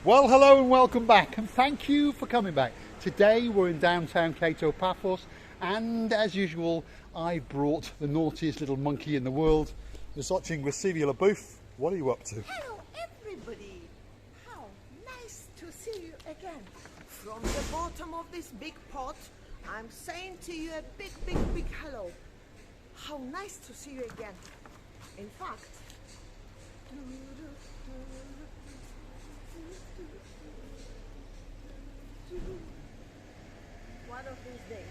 Well, hello and welcome back, and thank you for coming back. Today we're in downtown Kato Paphos, and as usual I brought the naughtiest little monkey in the world. Ms. Paphos, what are you up to? Hello everybody! How nice to see you again. From the bottom of this big pot, I'm saying to you a big hello. How nice to see you again. In fact, one of these days.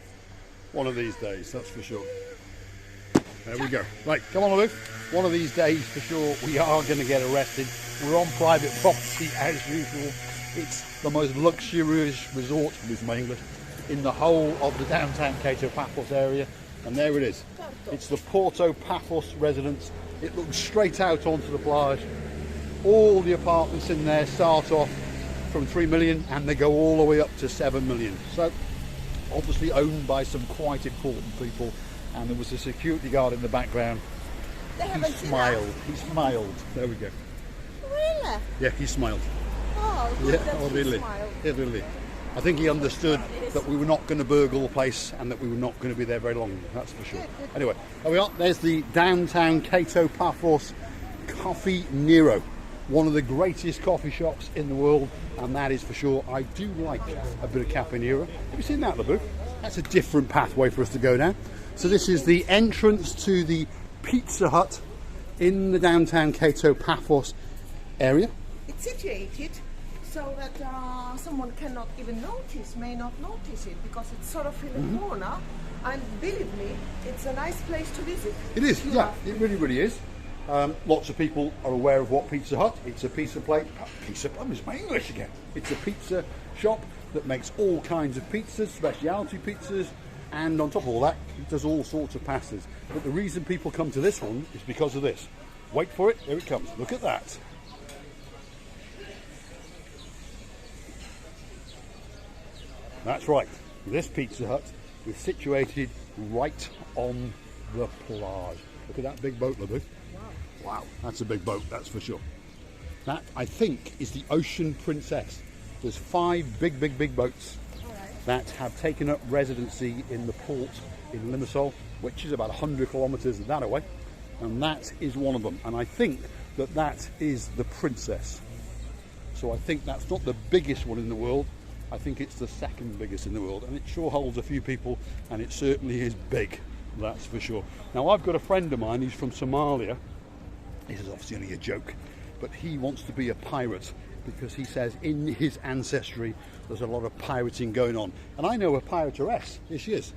One of these days, that's for sure. There we go. Right, come on, Aloof. One of these days, for sure, we are going to get arrested. We're on private property, as usual. It's the most luxurious resort, lose my English, in the whole of the downtown Kato Paphos area. And there it is. It's the Kato Paphos residence. It looks straight out onto the plage. All the apartments in there start off from 3 million and they go all the way up to 7 million. So, obviously owned by some quite important people. And there was a security guard in the background. He smiled. He smiled. There we go. Really? Yeah, he smiled. Oh, good that he smiled. Yeah, really. I think he understood that we were not going to burgle the place and that we were not going to be there very long, that's for sure. Anyway, there we are. There's the downtown Kato Paphos Coffee Nero, one of the greatest coffee shops in the world, and that is for sure. I do like a bit of Caffè Nero. Have you seen that, LaBoo? That's a different pathway for us to go down. So this is the entrance to the Pizza Hut in the downtown Kato Paphos area. It's situated so that someone cannot even notice, may not notice it, because it's sort of in the corner. And believe me, it's a nice place to visit. It is, yeah, it really is. Lots of people are aware of what Pizza Hut. It's a pizza plate. I'm just my English again. It's a pizza shop that makes all kinds of pizzas, specialty pizzas, and on top of all that, it does all sorts of pastas. But the reason people come to this one is because of this. Wait for it, here it comes. Look at that. That's right. This Pizza Hut is situated right on the plage. Look at that big boat, LaBoo. Wow, that's a big boat, that's for sure. That, I think, is the Ocean Princess. There's 5 big boats that have taken up residency in the port in Limassol, which is about 100 kilometres that away, and that is one of them. And I think that that is the Princess. So I think that's not the biggest one in the world. I think it's the second biggest in the world, and it sure holds a few people, and it certainly is big, that's for sure. Now, I've got a friend of mine, he's from Somalia. This is obviously only a joke, but he wants to be a pirate because he says in his ancestry there's a lot of pirating going on. And I know a pirateress. Here she is.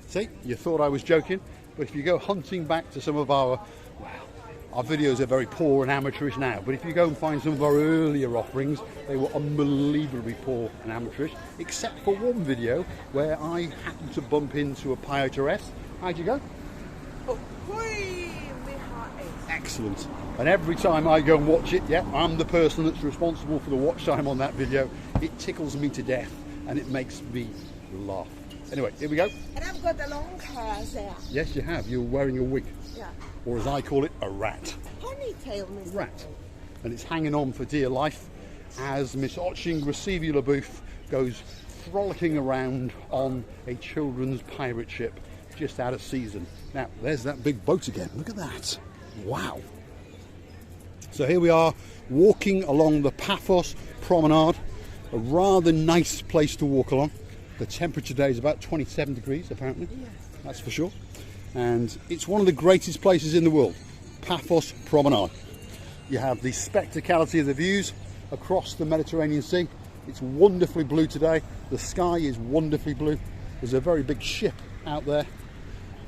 See, you thought I was joking, but if you go hunting back to some of our videos are very poor and amateurish now, but if you go and find some of our earlier offerings, they were unbelievably poor and amateurish, except for one video where I happened to bump into a pirateress. How'd you go? Excellent. And every time I go and watch it, yeah, I'm the person that's responsible for the watch time on that video. It tickles me to death and it makes me laugh. Anyway, here we go. And I've got the long hair there. Yes, you have. You're wearing a wig. Yeah. Or as I call it, a rat. Ponytail, Mr. Rat. And it's hanging on for dear life as Miss LaBoo goes frolicking around on a children's pirate ship just out of season. Now, there's that big boat again. Look at that. Wow. So here we are walking along the Paphos Promenade, a rather nice place to walk along. The temperature today is about 27 degrees apparently, yes. That's for sure. And it's one of the greatest places in the world, Paphos Promenade. You have the spectacality of the views across the Mediterranean Sea. It's wonderfully blue today. The sky is wonderfully blue. There's a very big ship out there.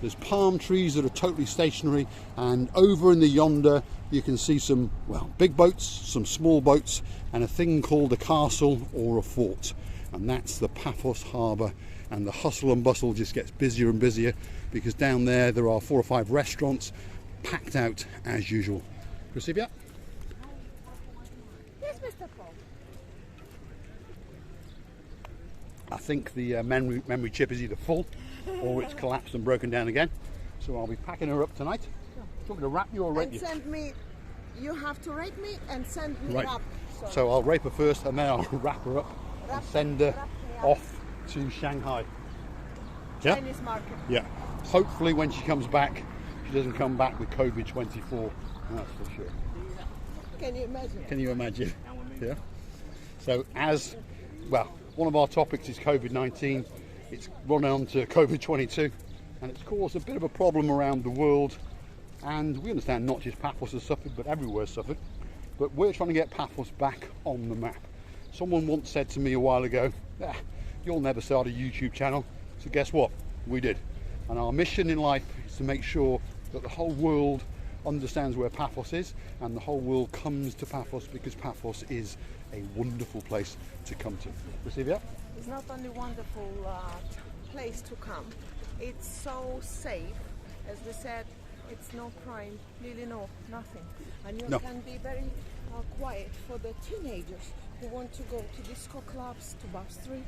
There's palm trees that are totally stationary, and over in the yonder you can see some, well, big boats, some small boats, and a thing called a castle or a fort. And that's the Paphos harbour, and the hustle and bustle just gets busier and busier because down there are 4 or 5 restaurants packed out as usual. Receive. Yes, Mr. Paul. I think the memory chip is either full or it's collapsed and broken down again. So I'll be packing her up tonight. Do you want me to wrap you or rent you? Send me you have to rape me and send me Right. up. So I'll rape her first and then I'll wrap her up and send her wrap me up. off to Shanghai. Yeah? Chinese market. Yeah. Hopefully when she comes back, she doesn't come back with COVID-24. That's for sure. Can you imagine? Can you imagine? Yeah. So as, well, one of our topics is COVID-19. It's run on to COVID-22 and it's caused a bit of a problem around the world. And we understand not just Paphos has suffered, but everywhere has suffered. But we're trying to get Paphos back on the map. Someone once said to me a while ago, you'll never start a YouTube channel. So guess what? We did. And our mission in life is to make sure that the whole world understands where Paphos is and the whole world comes to Paphos, because Paphos is a wonderful place to come to. Receive it? It's not only wonderful place to come, it's so safe. As we said, it's no crime, really nothing. And you can be very quiet for the teenagers who want to go to disco clubs, to bar street.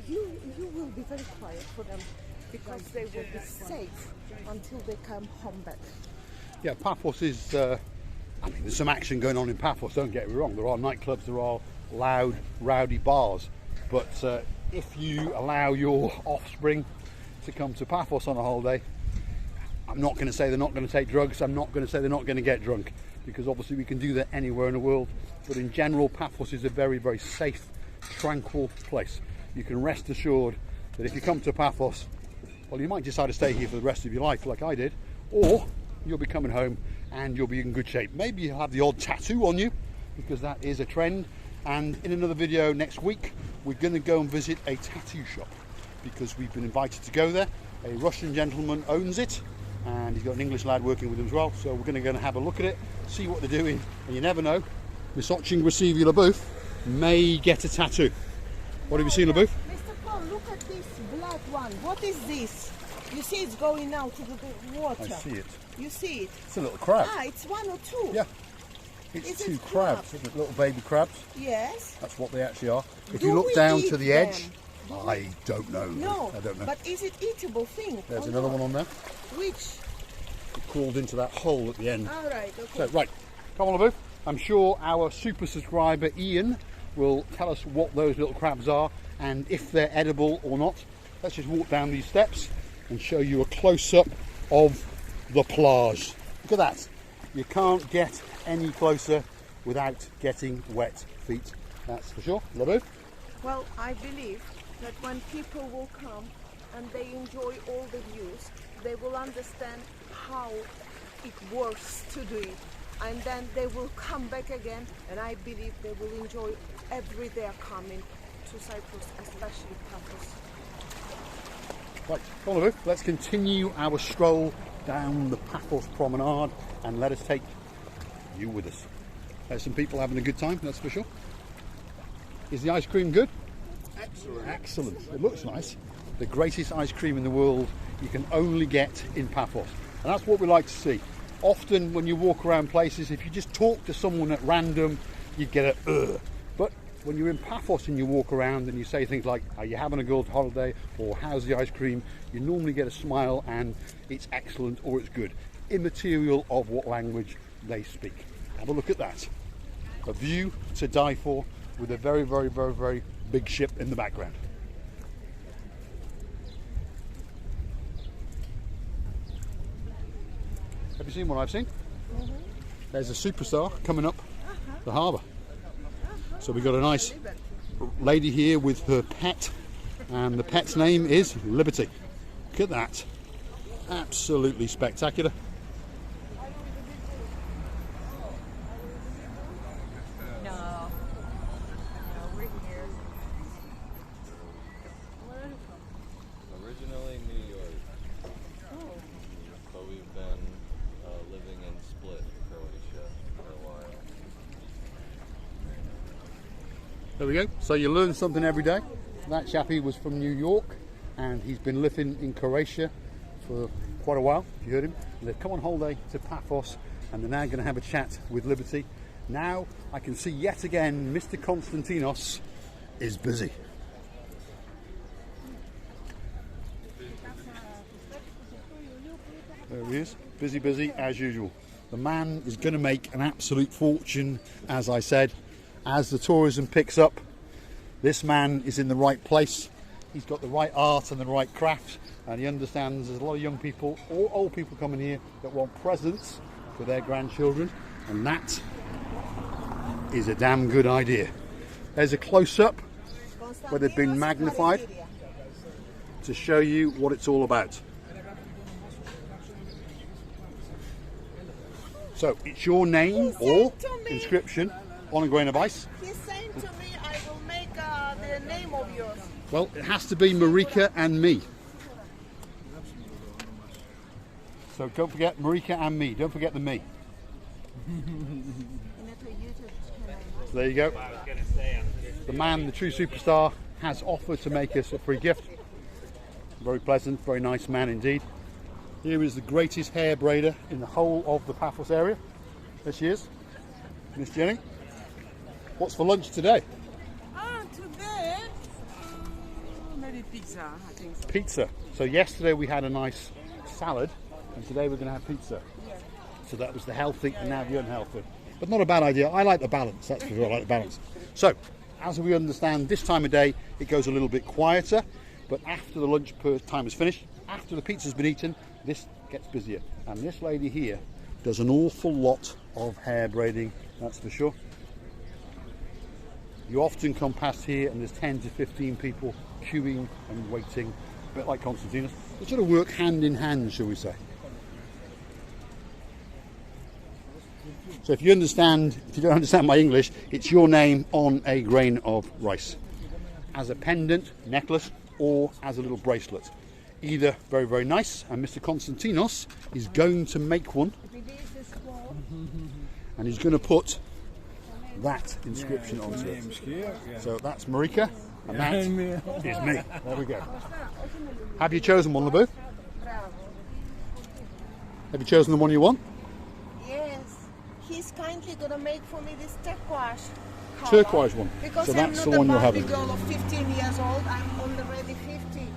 You will be very quiet for them because they will be safe until they come home back. Yeah, Paphos is, I mean, there's some action going on in Paphos, don't get me wrong. There are nightclubs, there are loud, rowdy bars. But if you allow your offspring to come to Paphos on a holiday, I'm not going to say they're not going to take drugs. I'm not going to say they're not going to get drunk, because obviously we can do that anywhere in the world. But in general, Paphos is a very, very safe, tranquil place. You can rest assured that if you come to Paphos, well, you might decide to stay here for the rest of your life like I did, or you'll be coming home and you'll be in good shape. Maybe you'll have the odd tattoo on you, because that is a trend. And in another video next week, we're going to go and visit a tattoo shop, because we've been invited to go there. A Russian gentleman owns it, and he's got an English lad working with him as well. So we're going to go and have a look at it, see what they're doing, and you never know, Miss Oching Receive LaBouffe may get a tattoo. What have you seen, LaBouffe? Mr. Paul, look at this black one. What is this? You see it's going out to the water. I see it. You see it? It's a little crab. Ah, it's one or two. Yeah. It's Is two it crabs, isn't it? Little baby crabs. Yes. That's what they actually are. If Do you look we down eat to the them? edge, I don't know. No, I don't know. but is it eatable thing? There's or another not? one on there. Which? It crawled into that hole at the end. All right, okay. So, right, come on, LaBouffe. I'm sure our super subscriber Ian will tell us what those little crabs are and if they're edible or not. Let's just walk down these steps and show you a close-up of the plage. Look at that. You can't get any closer without getting wet feet. That's for sure. LaBouffe? Well, I believe that when people will come and they enjoy all the views, they will understand how it works to do it. And then they will come back again, and I believe they will enjoy every day coming to Cyprus, especially Paphos. Right, come on, LaBouffe. Let's continue our stroll down the Paphos Promenade and let us take you with us. There's some people having a good time, that's for sure. Is the ice cream good? Excellent. Excellent. It looks nice. The greatest ice cream in the world you can only get in Paphos. And that's what we like to see. Often when you walk around places, if you just talk to someone at random, you get a ugh. But when you're in Paphos and you walk around and you say things like, are you having a good holiday? Or how's the ice cream? You normally get a smile and it's excellent or it's good. Immaterial of what language they speak. Have a look at that. A view to die for with a very, very, very, very big ship in the background. Have you seen what I've seen? Mm-hmm. There's a superstar coming up the harbour. So we've got a nice lady here with her pet, and the pet's name is Liberty. Look at that. Absolutely spectacular. No, we're here. Where are you from? Originally New York, Oh, but we've been living in Split, Croatia for a while. There we go. So you learn something every day. That chappie was from New York and he's been living in Croatia for quite a while, if you heard him. And they've come on holiday to Paphos and they're now going to have a chat with Liberty. Now I can see yet again Mr. Konstantinos is busy. There he is, busy as usual. The man is going to make an absolute fortune, as I said. As the tourism picks up, this man is in the right place. He's got the right art and the right craft, and he understands there's a lot of young people or old people coming here that want presents for their grandchildren, and that is a damn good idea. There's a close-up where they've been magnified to show you what it's all about. So it's your name or inscription on a grain of ice. He's saying to me, I will make the name of yours. Well, it has to be Marika and me. So don't forget Marika and me. Don't forget the me. So there you go. The man, the true superstar, has offered to make us a free gift. Very pleasant, very nice man indeed. Here is the greatest hair braider in the whole of the Paphos area. There she is, Miss Jenny. What's for lunch today? Today, maybe pizza, I think so. Pizza. So yesterday we had a nice salad, and today we're going to have pizza. Yeah. So that was the healthy and now the unhealthy. But not a bad idea. I like the balance, that's for sure. I like the balance. So, as we understand, this time of day it goes a little bit quieter, but after the lunch time is finished, after the pizza's been eaten, this gets busier. And this lady here does an awful lot of hair braiding, that's for sure. You often come past here and there's 10 to 15 people queuing and waiting, a bit like Constantinos. They sort of work hand in hand, shall we say. So if you don't understand my English, it's your name on a grain of rice. As a pendant, necklace, or as a little bracelet. Either very, very nice, and Mr. Constantinos is going to make one. And he's going to put that inscription onto it. So that's Marika, and that is me. There we go. Have you chosen one, LeBeau? Have you chosen the one you want? Yes. He's kindly going to make for me this turquoise color. Turquoise one. Because So I'm that's not the one a you're Barbie having. girl of 15 years old. I'm already 50.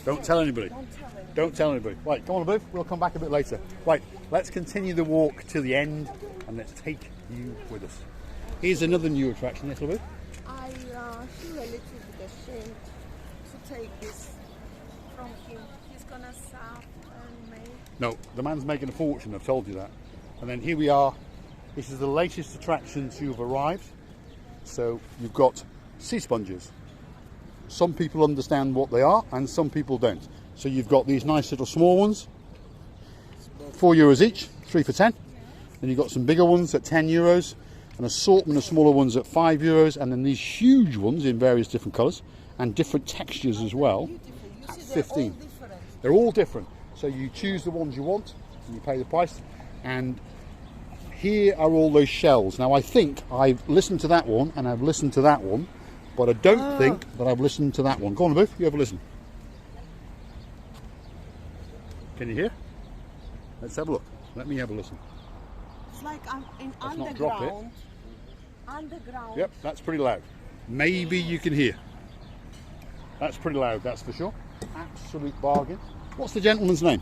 Don't tell anybody. Don't tell him. Don't tell anybody. Right, come on, LeBeau. We'll come back a bit later. Right, let's continue the walk to the end, and let's take you with us. Here's another new attraction, yes, LeBeau? I feel a little bit ashamed to take this from him. He's going to suffer and make. No, the man's making a fortune, I've told you that. And then here we are. This is the latest attraction to have arrived. So you've got sea sponges. Some people understand what they are and some people don't. So you've got these nice little small ones, €4 each, 3 for 10. Then you've got some bigger ones at €10, an assortment of smaller ones at €5, and then these huge ones in various different colours and different textures as well at 15. They're all different. So you choose the ones you want and you pay the price. And here are all those shells. Now I think I've listened to that one and I've listened to that one, but I don't think that I've listened to that one. Go on, Booth, you have a listen. Can you hear? Let's have a look. Let me have a listen. It's like I'm in Let's not drop it. underground. Underground. Yep, that's pretty loud. Maybe you can hear. That's pretty loud, that's for sure. Absolute bargain. What's the gentleman's name?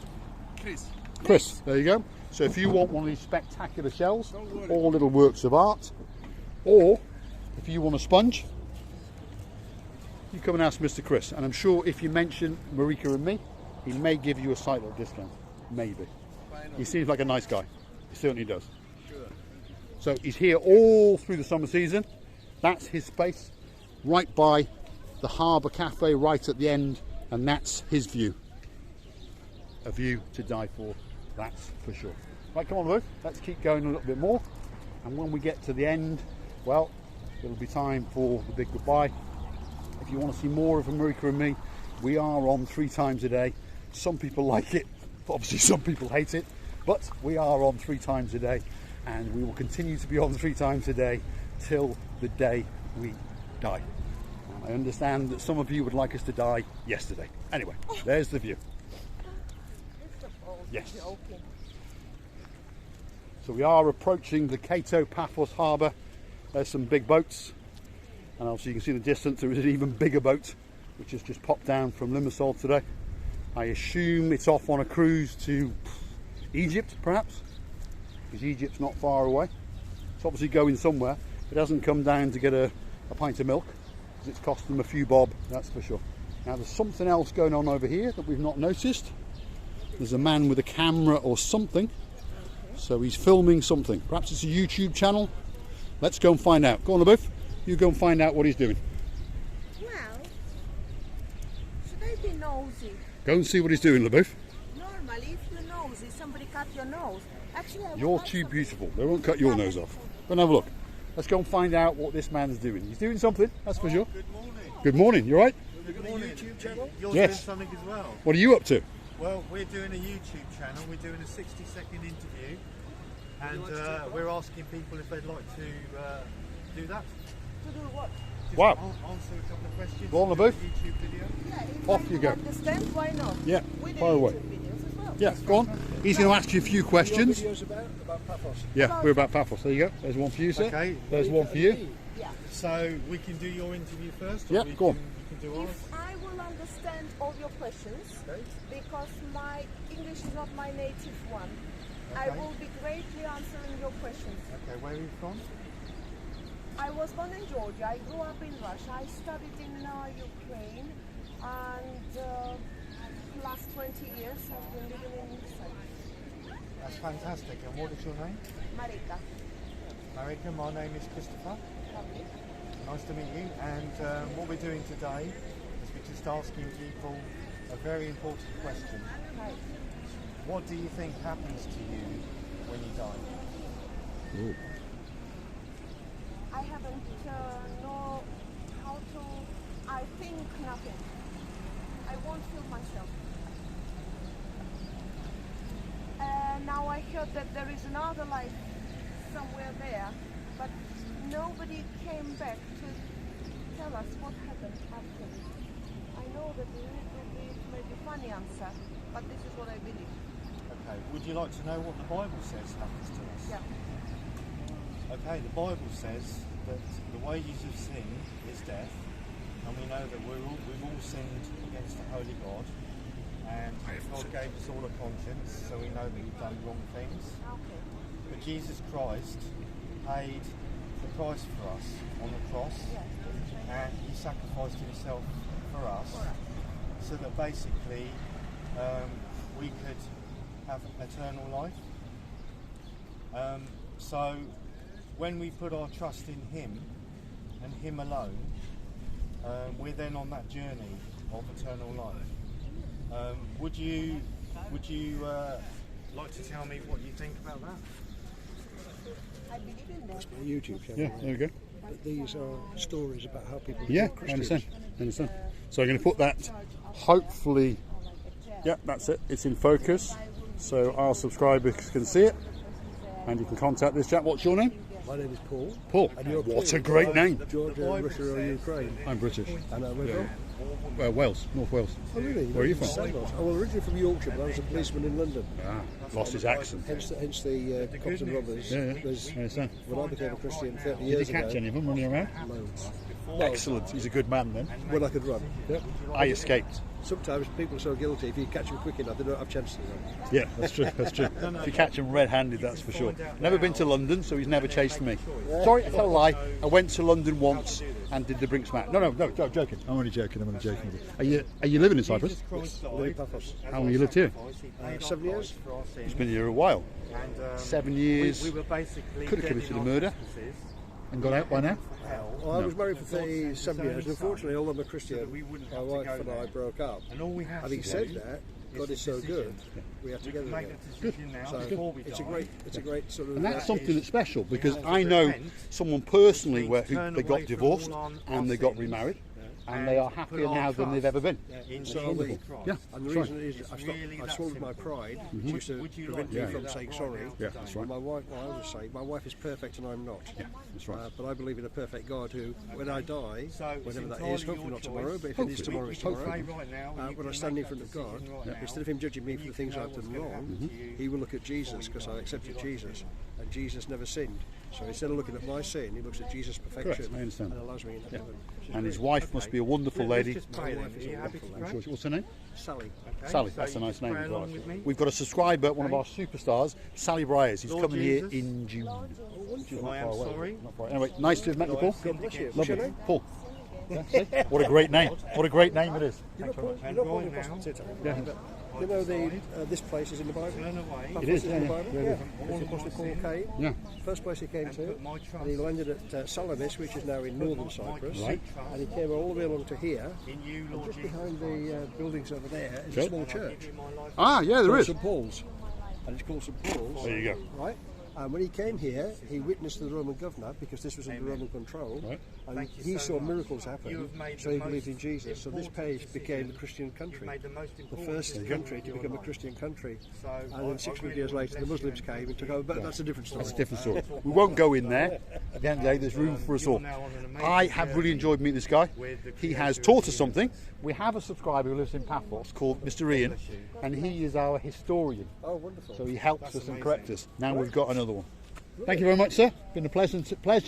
Chris, there you go. So if you want one of these spectacular shells, or little works of art, or if you want a sponge, you come and ask Mr. Chris. And I'm sure if you mention Marika and me, he may give you a slight little discount. Maybe. He seems like a nice guy. He certainly does. So he's here all through the summer season. That's his space, right by the harbour cafe, right at the end, and that's his view. A view to die for, that's for sure. Right, come on, Lou, let's keep going a little bit more. And when we get to the end, well, it'll be time for the big goodbye. If you want to see more of Marika and me, we are on 3 times a day. Some people like it, obviously some people hate it, but we are on 3 times a day, and we will continue to be on 3 times a day till the day we die. I understand that some of you would like us to die yesterday. Anyway, there's the view. Yes. So we are approaching the Kato Paphos harbour. There's some big boats, and also you can see in the distance there is an even bigger boat which has just popped down from Limassol today. I assume it's off on a cruise to Egypt, perhaps. because Egypt's not far away. It's obviously going somewhere. It hasn't come down to get a pint of milk, because it's cost them a few bob, that's for sure. Now there's something else going on over here that we've not noticed. There's a man with a camera or something. So he's filming something. Perhaps it's a YouTube channel. Let's go and find out. Go on, LaBeouf. You go and find out what he's doing. Well, should I be nosy? Go and see what he's doing, LaBeouf. Normally, if you're nosy, somebody cut your nose. Actually, I would You're like too some- beautiful. They won't cut your nose off. Go and have a look. Let's go and find out what this man's doing. He's doing something, that's for sure. Good morning. Good morning. You all right? You've got a YouTube channel? You're Yes. doing something as well. What are you up to? Well, we're doing a YouTube channel. We're doing a 60-second interview. And we're asking people if they'd like to do that. To do what? Just Wow. Answer a couple of questions. Go on, and do a LaBeouf. YouTube video. Yeah, if Off I you can go. understand, why not? Yeah, We do fire away. YouTube videos as well. Yeah, go on. He's going to ask you a few questions. Videos about Paphos. Yeah, we're about Paphos. There you go. There's one for you, sir. Okay. There's one for you. Yeah. So we can do your interview first? Or Yeah, we go on. can, you can do ours? If I will understand all your questions, Okay. because my English is not my native one, I Okay. will be greatly answering your questions. Okay, where are you from? I was born in Georgia. I grew up in Russia. I studied in Ukraine, and last 20 years I've been living in Cyprus. That's fantastic. And what is your name? Marika. Marika, my name is Christopher. Lovely. Nice to meet you. And what we're doing today is we're just asking people a very important question. Hi. What do you think happens to you when you die? I haven't know how to. I think nothing. I won't feel myself. Now I heard that there is another life somewhere there, but nobody came back to tell us what happened after. I know that it will be maybe a funny answer, but this is what I believe. Okay, would you like to know what the Bible says happens to us? Yeah. Okay, the Bible says that the wages of sin is death, and we know that we've all sinned against the Holy God, and God gave us all a conscience, so we know that we've done wrong things. Okay. But Jesus Christ paid the price for us on the cross, Yes. and he sacrificed himself for us, so that basically we could have eternal life. So when we put our trust in him and him alone, we're then on that journey of eternal life. Would you like to tell me what you think about that? I believe in that. A YouTube channel. Yeah, there we go. But these are stories about how people Yeah, become I Christians. understand. I understand. So I'm going to put that, hopefully, yeah, that's it. It's in focus. So our subscribers can see it. And you can contact this chap. What's your name? My name is Paul. Paul. And you're What a Paul. great name. Georgia, Russia or Ukraine. I'm British. And where from? Wales, North Wales. Oh really? Where are you from? Oh, well, originally from Yorkshire, but I was a policeman in London. Ah, lost his accent. Hence the cops and robbers. Yeah, yeah. There's- I understand. When I became a Christian 30 Did you years catch ago, any of them running around? loads. Excellent. He's a good man then. When I could run. Yeah. I escaped. Sometimes people are so guilty, if you catch them quick enough, they don't have chances to run. Yeah, that's true. That's true. If you catch him red-handed, that's for sure. Never been to London, so he's never chased me. Sorry, I tell a lie. I went to London once and did the Brinks match. No, joking. I'm only joking. Are you living in Cyprus? I live in Paphos. How long you lived here? 7 years. He's been here a while. 7 years. We were basically Could have committed a murder and got out by now. Well, I was married for 37 years, and unfortunately, although I'm a Christian, my wife and I broke up. And all we have Having to said do that, God is so good, we are together make again. that decision now So before we it's die. a great sort of. And that's something that's special because I know someone personally who they got divorced and they got remarried and they are happier now than they've ever been. in So Jesus we- Christ. Yeah, And the that's reason right. is I swallowed my pride, which used to Would you prevent like me to from do saying that sorry. right Yeah, that's right. My wife, well, I would say, my wife is perfect and I'm not. Yeah, that's right. But I believe in a perfect God who, when I die, So it's whenever that entirely is, hopefully your not choice. tomorrow, but if it is tomorrow, it's tomorrow. Say right now, you When I can stand make in front of that God, decision right now. instead of him judging me for the things I've done wrong, he will look at Jesus because I accepted Jesus, and and Jesus never sinned. So instead of looking at my sin, he looks at Jesus' perfection. Correct, I understand. And allows me into heaven. And his wife must be a wonderful lady. Let's just pray then. Are you happy to pray? What's her name? Sally. Okay, Sally, so that's a you nice just name pray as well. along with me. We've got a subscriber, one of our superstars, Sally Briers. He's Lord coming here Jesus. in June. She's not I far am away. sorry. Not far. Anyway, nice to have met you, Paul. God bless you. What's your Lovely. name? Paul. Yeah, see? What a great name. What a great name it is. You know, Thanks very much. Paul, you know Paul And the right now- Apostle? Yeah. You know this place is in the Bible? Turn away. It is, in yeah, the yeah. Bible? Yeah, Yeah. yeah. It's the Apostle Paul came. Yeah. First place he came to, put my trust and he landed at Salamis, which is now in northern Cyprus. Right. And he came all the way along to here. In you, And Lord just Jesus. behind the buildings over there is Okay. a small church. Ah, yeah, there Called is. St Paul's. And it's called St Paul's. There you go. Right? And when he came here, he witnessed the Roman governor because this was under Roman control. Right. And Thank you he so saw much. miracles You happen, have made so the he believed most in Jesus. So this important page decision. became the Christian You've country. made the most The important first decision country to of your become a life. Christian country. So And then 600 really years want later, to the bless Muslims you and came and took over. But that's a different story. That's a different story. We won't go in there. At the end of the day, there's room for us all. I have really enjoyed meeting this guy. He has taught us something. We have a subscriber who lives in Paphos called Mr. Ian, and he is our historian. Oh, wonderful. So he helps us and corrects us. Now we've got another one. Thank you very much, sir. Been a pleasure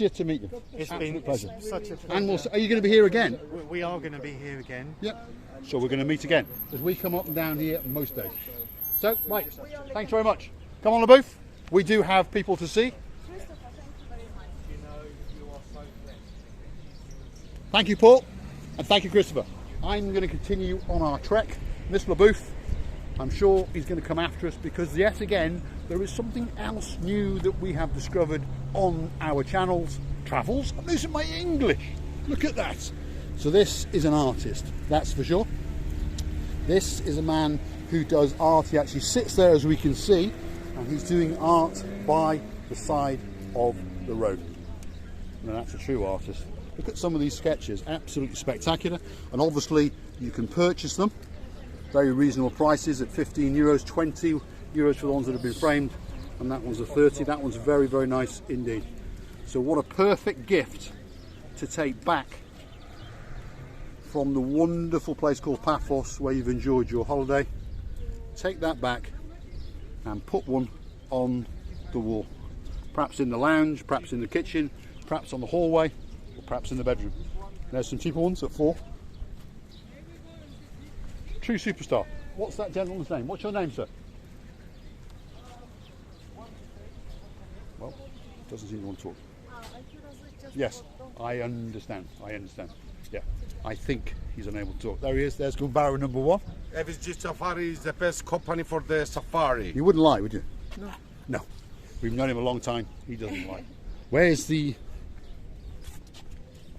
to meet you. It's Absolute been pleasure. such a pleasure. And are you going to be here again? We are going to be here again. Yep. So we're going to meet again as we come up and down here most days. So, right. Thanks very much. Come on the booth. We do have people to see. Thank you, Paul, and thank you, Christopher. I'm going to continue on our trek. Miss LaBouffe, I'm sure he's going to come after us because yet again there is something else new that we have discovered on our channels. Travels. I'm losing my English. Look at that. So this is an artist, that's for sure. This is a man who does art. He actually sits there, as we can see, and he's doing art by the side of the road. Now that's a true artist. Look at some of these sketches, absolutely spectacular. And obviously you can purchase them. Very reasonable prices at 15 euros, 20 euros for the ones that have been framed. And that one's a 30. That one's very, very nice indeed. So what a perfect gift to take back from the wonderful place called Paphos where you've enjoyed your holiday. Take that back and put one on the wall. Perhaps in the lounge, perhaps in the kitchen, perhaps on the hallway, or perhaps in the bedroom. There's some cheaper ones at 4. True superstar. What's that gentleman's name? What's your name, sir? Well, doesn't seem to want to talk. Yes, I understand. Yeah, I think he's unable to talk. There he is. There's Gumbaru number 1. FSG Safari is the best company for the safari. You wouldn't lie, would you? No. No. We've known him a long time. He doesn't lie. Where's the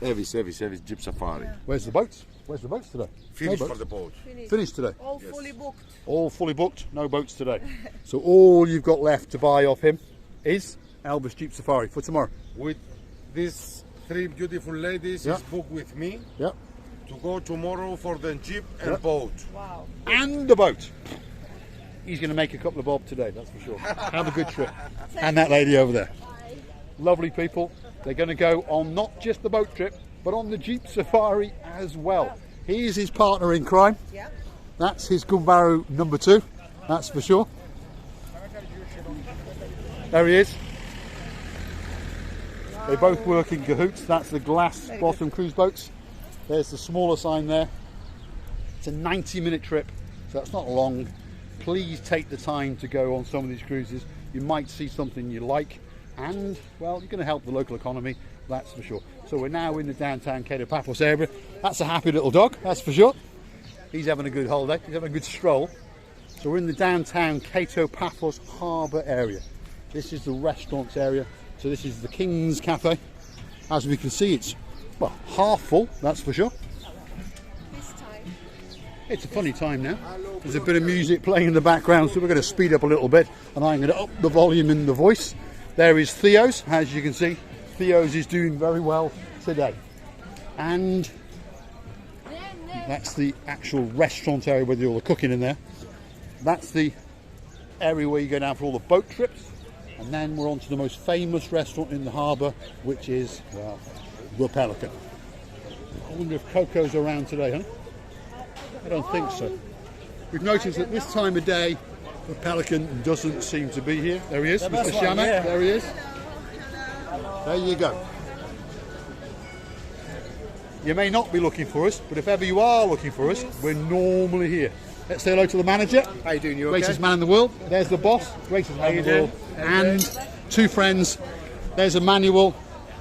Jeep Safari. Where's the boats? Where's the boats today? Finished No for boats. the boat. Finished today. All fully booked. All fully booked. No boats today. So all you've got left to buy off him is Elvis Jeep Safari for tomorrow. With these 3 beautiful ladies, Yeah. is booked with me Yep. to go tomorrow for the Jeep and Yeah. boat. Wow. And the boat. He's going to make a couple of bob today, that's for sure. Have a good trip. And that lady over there. Lovely people. They're going to go on not just the boat trip, but on the Jeep Safari as well. He is his partner in crime. Yeah. That's his Gumbaru number 2. That's for sure. There he is. They both work in cahoots. That's the glass bottom cruise boats. There's the smaller sign there. It's a 90-minute trip, so that's not long. Please take the time to go on some of these cruises. You might see something you like, and well, you're going to help the local economy, that's for sure. So we're now in the downtown Kato Paphos area. That's a happy little dog, that's for sure. He's having a good holiday, he's having a good stroll. So we're in the downtown Kato Paphos harbour area. This is the restaurants area. So this is the King's Cafe. As we can see, it's, well, half full, that's for sure. This time. It's a funny time now. There's a bit of music playing in the background, so we're going to speed up a little bit, and I'm going to up the volume in the voice. There is Theo's, as you can see. Theo's is doing very well today. And that's the actual restaurant area where they do all the cooking in there. That's the area where you go down for all the boat trips. And then we're on to the most famous restaurant in the harbour, which is, well, the Pelican. I wonder if Coco's around today, huh? I don't think so. We've noticed that this time of day, The pelican doesn't seem to be here. There he is, The Mr. best one, Shamak. yeah. There he is. There you go. You may not be looking for us, but if ever you are looking for us, we're normally here. Let's say hello to the manager. How you doing? You Greatest okay? man in the world. There's the boss, greatest man in the world. And two friends. There's Emmanuel,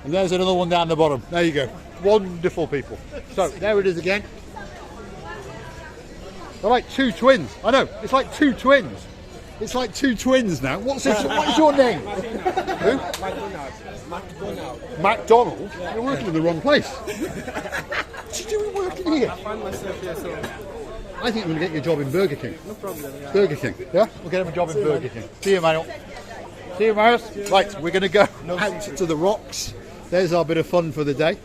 and there's another one down the bottom. There you go. Wonderful people. So there it is again. They're like two twins. I know. It's like two twins. It's like two twins now. What's your name? Who? McDonald? You're working in the wrong place. What are you doing working here? I think I'm going to get you a job in Burger King. No problem. Yeah. Burger King, yeah? We'll get him a job in Burger King. See you, Manuel. See you, Marius. Right, we're going to go out to the rocks. There's our bit of fun for the day.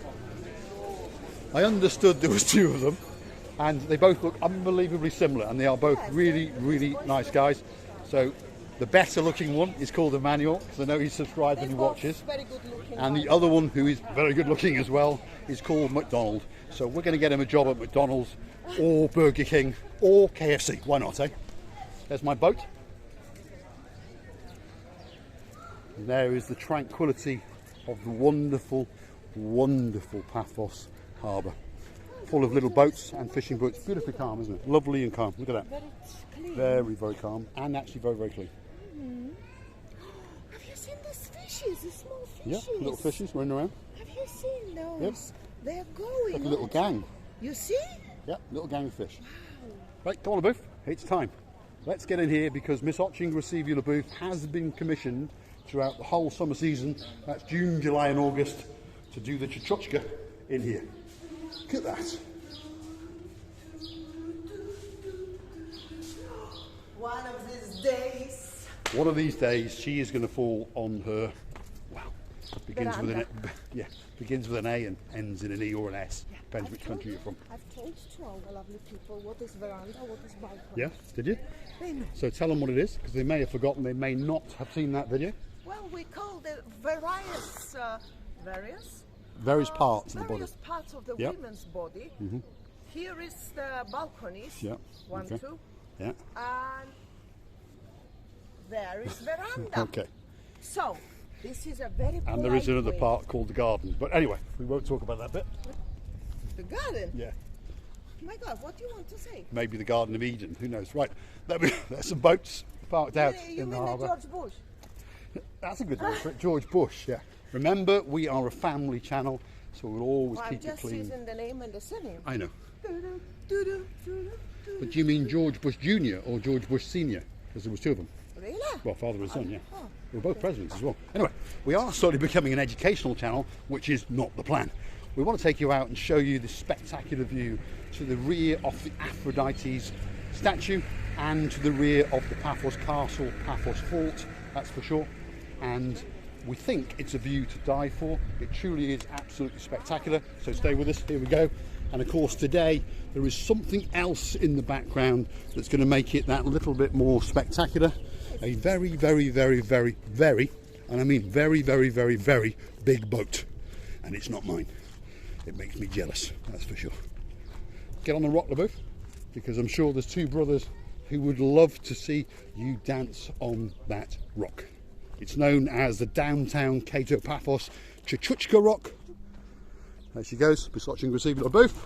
I understood there was two of them, and they both look unbelievably similar, and they are both really, really nice guys. So the better looking one is called Emmanuel, because I know he's subscribed and he watches. Very good looking. And the other one, who is very good looking as well, is called McDonald. So we're going to get him a job at McDonald's or Burger King or KFC. Why not, eh? There's my boat. And there is the tranquility of the wonderful, wonderful Paphos harbour. Full of little boats and fishing boats. Beautifully calm, isn't it? Lovely and calm. Look at that. Very clean. Very, very calm. And actually very, very clean. Have you seen these fishes? The small Yeah, fishes? little fishes running around. Have you seen those? Yep. They're going. Like a little gang. You see? Yeah, little gang of fish. Right, come on, LaBouffe. It's time. Let's get in here because Miss Otching Receiver LaBouffe has been commissioned throughout the whole summer season. That's June, July and August to do the Chuchuchka in here. Look at that. One of these days. One of these days she is going to fall on her, well, begins with an begins with an A and ends in an E or an S. Yeah, Depends which country you're from. I've told to our lovely people what is veranda, what is balcony. Yeah, did you? They know. So tell them what it is, because they may have forgotten, they may not have seen that video. Well, we call the various Parts of the body. various parts of the Yep. women's body. Here is the balconies. Yeah. One, Okay. two. Yeah. And there is veranda. Okay. So, this is a very And there is polite another way. part called the garden. But anyway, we won't talk about that bit. The garden? Yeah. My God, what do you want to say? Maybe the Garden of Eden. Who knows? Right. There's some boats parked out You in the mean the harbour. George Bush? That's a good name for it. George Bush, yeah. Remember, we are a family channel, so we'll always Well, I'm keep it just clean. using the name and the surname. I know. Doo-doo. But do you mean George Bush Jr. or George Bush Sr.? Because there was two of them. Really? Well, father and son, yeah. Oh. They were both presidents as well. Anyway, we are slowly becoming an educational channel, which is not the plan. We want to take you out and show you this spectacular view to the rear of the Aphrodite's statue and to the rear of the Paphos Castle, Paphos Fort, that's for sure. And we think it's a view to die for. It truly is absolutely spectacular. So stay with us, here we go. And of course today there is something else in the background that's going to make it that little bit more spectacular. A very, very, very, very, very, and I mean very, very, very, very big boat. And it's not mine. It makes me jealous, that's for sure. Get on the rock, LaBouffe, because I'm sure there's two brothers who would love to see you dance on that rock. It's known as the downtown Kato Paphos Chuchuchka rock. There she goes, Miss Otching Receiver LaBouffe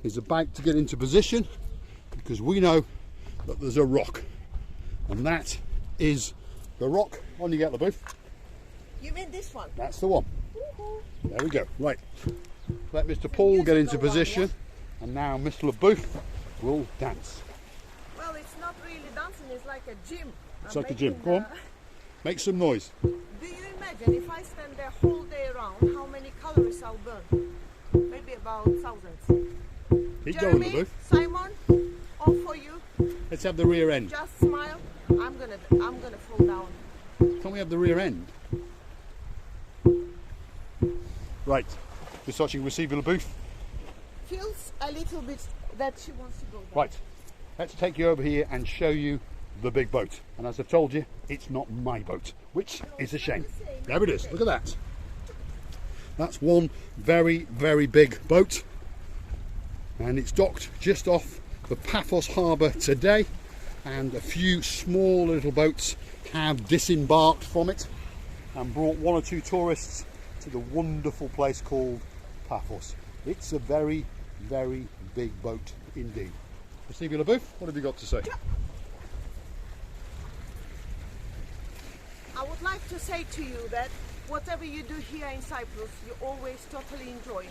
is about to get into position because we know that there's a rock. And that is the rock. On you get, LaBouffe. You mean this one? That's the one. Woohoo. There we go. Right. Let Mr. Paul get into position. And now Mr. LaBouffe will dance. Well, it's not really dancing, it's like a gym. It's like a gym. Go on. Make some noise. Do you imagine if I stand there whole day around, how many calories I'll burn? Maybe about thousands. Keep going, Jeremy, LaBouffe. Simon, all for you. Let's have the rear end. Just smile. I'm gonna fall down. Can't we have the rear end? Right. Miss Otching Receiver LaBouffe. Feels a little bit that she wants to go down. Right. Let's take you over here and show you the big boat. And as I've told you, it's not my boat, which is a shame. There it is. Look at that. That's one very, very big boat. And it's docked just off the Paphos harbour today. and a few small little boats have disembarked from it and brought one or two tourists to the wonderful place called Paphos. It's a very, very big boat indeed. Receiver LaBouffe, what have you got to say? I would like to say to you that whatever you do here in Cyprus, you always totally enjoy.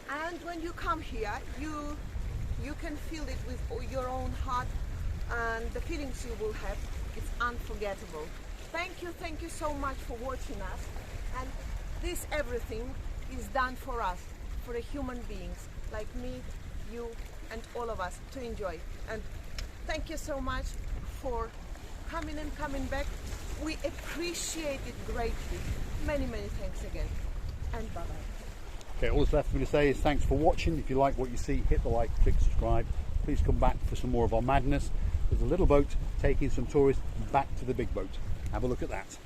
And when you come here, you can feel it with your own heart, and the feelings you will have, it's unforgettable. Thank you so much for watching us. And this everything is done for us, for the human beings like me, you, and all of us to enjoy. And thank you so much for coming and coming back. We appreciate it greatly. Many, many thanks again. And bye-bye. Okay, all that's left for me to say is thanks for watching. If you like what you see, hit the like, click subscribe. Please come back for some more of our madness. There's a little boat taking some tourists back to the big boat. Have a look at that.